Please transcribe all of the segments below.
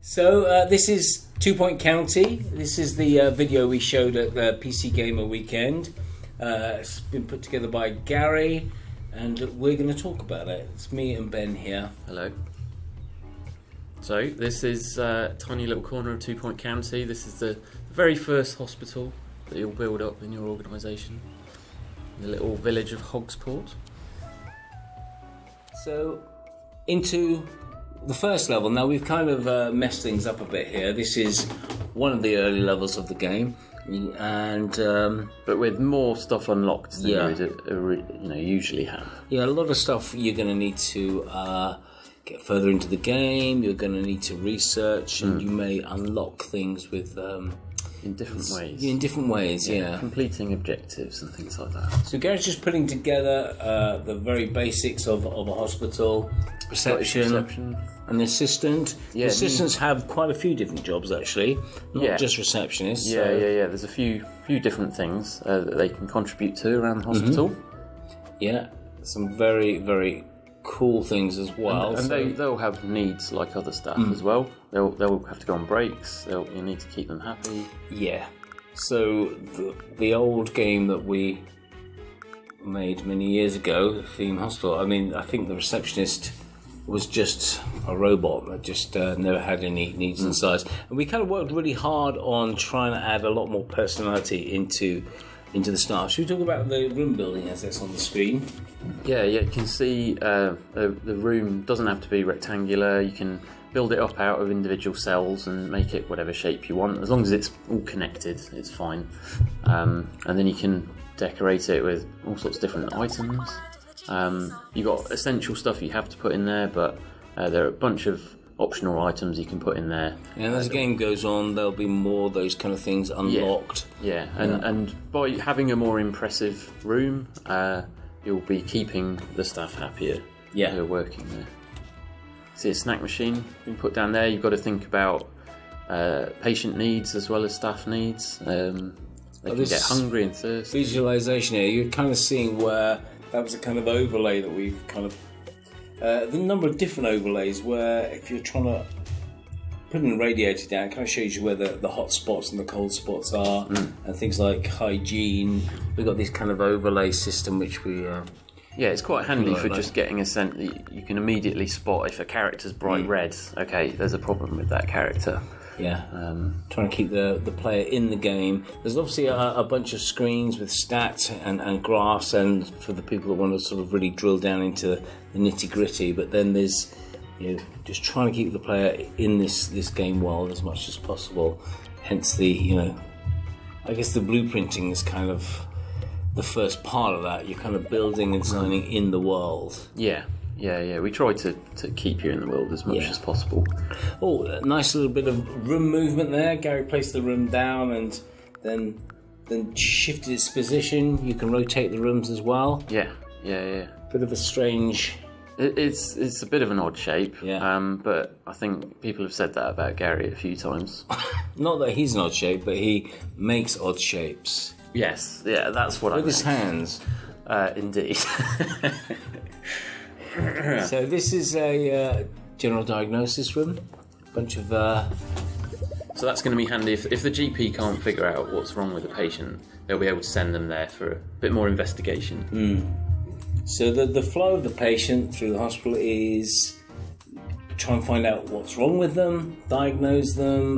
So this is 2 Point County. This is the video we showed at the PC Gamer weekend. It's been put together by Gary, and we're going to talk about it. It's me and Ben here. Hello. So this is a tiny little corner of 2 Point County. This is the very first hospital that you'll build up in your organisation. The little village of Hogsport. So into the first level. Now we've kind of messed things up a bit here. This is one of the early levels of the game, and but with more stuff unlocked than you usually have. Yeah, a lot of stuff you're going to need to get further into the game. You're going to need to research, and you may unlock things with in different ways. In different ways, yeah. Completing objectives and things like that. So Gary's just putting together the very basics of a hospital, reception, and the assistant. Yeah, the assistants have quite a few different jobs actually, not just receptionists. Yeah, so. Yeah. There's a few different things that they can contribute to around the hospital. Yeah, some very, very cool things as well. And they'll have needs like other staff as well. They'll have to go on breaks. You need to keep them happy. Yeah. So the old game that we made many years ago, Theme Hospital. I mean, I think the receptionist was just a robot that just never had any needs and size. And we kind of worked really hard on trying to add a lot more personality into the staff. Should we talk about the room building as it's on the screen? Yeah, you can see the room doesn't have to be rectangular. You can build it up out of individual cells and make it whatever shape you want. As long as it's all connected, it's fine. And then you can decorate it with all sorts of different items. You've got essential stuff you have to put in there, but there are a bunch of optional items you can put in there. And as the game goes on, there'll be more of those kind of things unlocked. Yeah. And by having a more impressive room, you'll be keeping the staff happier who are working there. See a snack machine being put down there. You've got to think about patient needs as well as staff needs. They can get hungry and thirsty. Visualization here, you're kind of seeing where that was a kind of overlay that we've kind of the number of different overlays where if you're trying to put in a radiator down, it kind of shows you where the hot spots and the cold spots are, and things like hygiene. We've got this kind of overlay system which we yeah, it's quite handy for just getting a sense that you can immediately spot if a character's bright red. Okay, there's a problem with that character. Yeah, trying to keep the player in the game. There's obviously a bunch of screens with stats and graphs, and for the people that want to sort of really drill down into the nitty gritty. But then there's just trying to keep the player in this game world as much as possible. Hence the I guess the blueprinting is kind of the first part of that. You're kind of building and designing in the world. Yeah. We try to keep you in the world as much as possible. Oh, a nice little bit of room movement there. Gary placed the room down and then shifted its position. You can rotate the rooms as well. Yeah. Bit of a strange... It's a bit of an odd shape. Yeah. But I think people have said that about Gary a few times. Not that he's an odd shape, but he makes odd shapes. Yes. Yeah, that's what I meant. With his hands. Indeed. So this is a general diagnosis room. A bunch of... So that's going to be handy if the GP can't figure out what's wrong with the patient. They'll be able to send them there for a bit more investigation. So the flow of the patient through the hospital is try and find out what's wrong with them, diagnose them,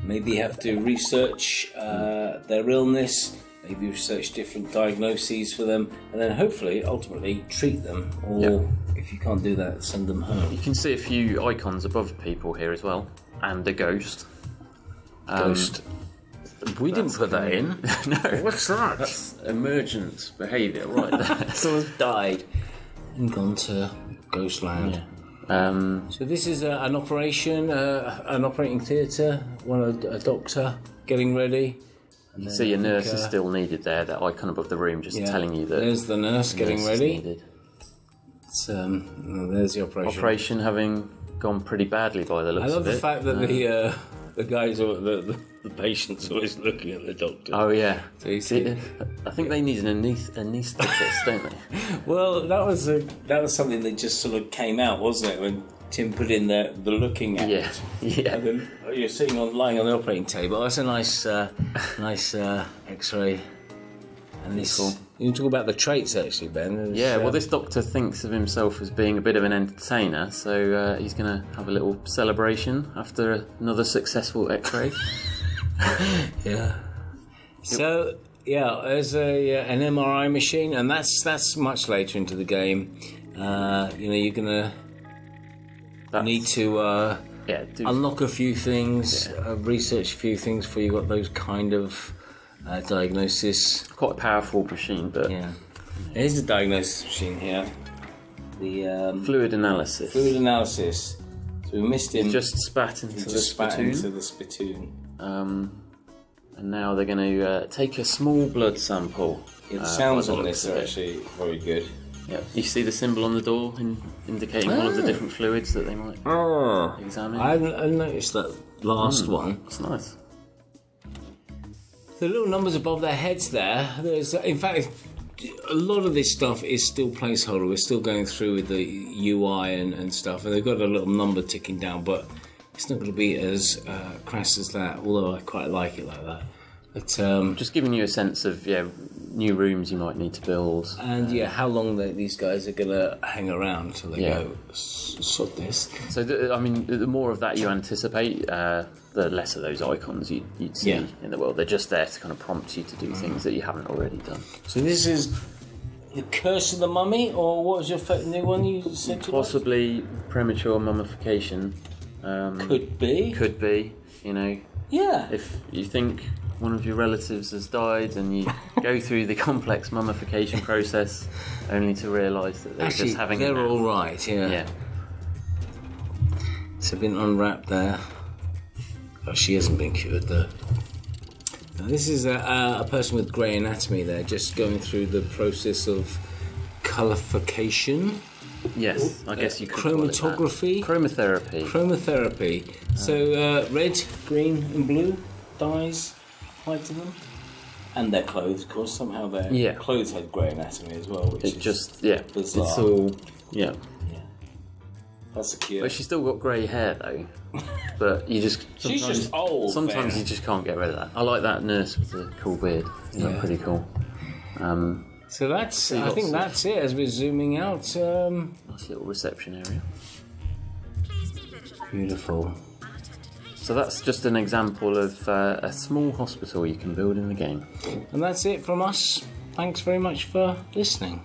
maybe have to research their illness, maybe research different diagnoses for them, and then hopefully, ultimately, treat them. Or if you can't do that, send them home. You can see a few icons above people here as well, and a ghost. Ghost. We didn't put that in. No. What's that? That's emergent behaviour right there. Someone's died and gone to Ghostland. Yeah. So this is an operation, an operating theatre, a doctor getting ready. You can see a nurse is still needed there, that icon above the room, just telling you that... There's the nurse getting ready. It's, there's the operation. Operation having gone pretty badly by the looks of it. I love the fact that the guys, the patient's always looking at the doctor. Oh yeah. So you see, I think they need an anaesthetist, don't they? Well, that was something that just sort of came out, wasn't it? When Tim put in the looking at. Yeah, yeah. And then you're sitting lying on the operating table. That's a nice X-ray. And this, cool. You can talk about the traits actually, Ben. Well, this doctor thinks of himself as being a bit of an entertainer, so he's going to have a little celebration after another successful X-ray. Yeah. So there's an MRI machine, and that's much later into the game. You're going to need to unlock a few things, research a few things before you got those kind of diagnosis. Quite a powerful machine, but yeah. Here's the diagnosis machine here. The fluid analysis. Fluid analysis. So we missed him. He just spat into the spittoon. And now they're going to take a small blood sample. Yeah, the sounds on this are actually very good. Yeah, you see the symbol on the door indicating one of the different fluids that they might examine. I noticed that last one. It's nice. The little numbers above their heads there. In fact, a lot of this stuff is still placeholder. We're still going through with the UI and stuff, and they've got a little number ticking down, but it's not going to be as crass as that, although I quite like it like that. But, just giving you a sense of new rooms you might need to build. And how long these guys are going to hang around until they go sort this. So, the more of that you anticipate, the less of those icons you'd see in the world. They're just there to kind of prompt you to do things that you haven't already done. So this is The Curse of the Mummy, or what was your new one you said to Possibly premature mummification. Could be. Yeah. If you think one of your relatives has died and you go through the complex mummification process only to realise that they're just having they're all right, yeah. So been unwrapped there. Oh, she hasn't been cured though. Now, this is a person with grey anatomy there, just going through the process of colourification. Yes, I guess you could chromatography. Call it that. Chromotherapy. So red, green, and blue dyes applied to them, and their clothes, of course. Somehow their clothes had grey anatomy as well, which is bizarre. It's all That's a cute. But she's still got grey hair though. But you just she's just old. Sometimes you just can't get rid of that. I like that nurse with the cool beard. That's pretty cool. So that's. I think that's it. As we're zooming out, nice little reception area. Beautiful. So that's just an example of a small hospital you can build in the game. And that's it from us. Thanks very much for listening.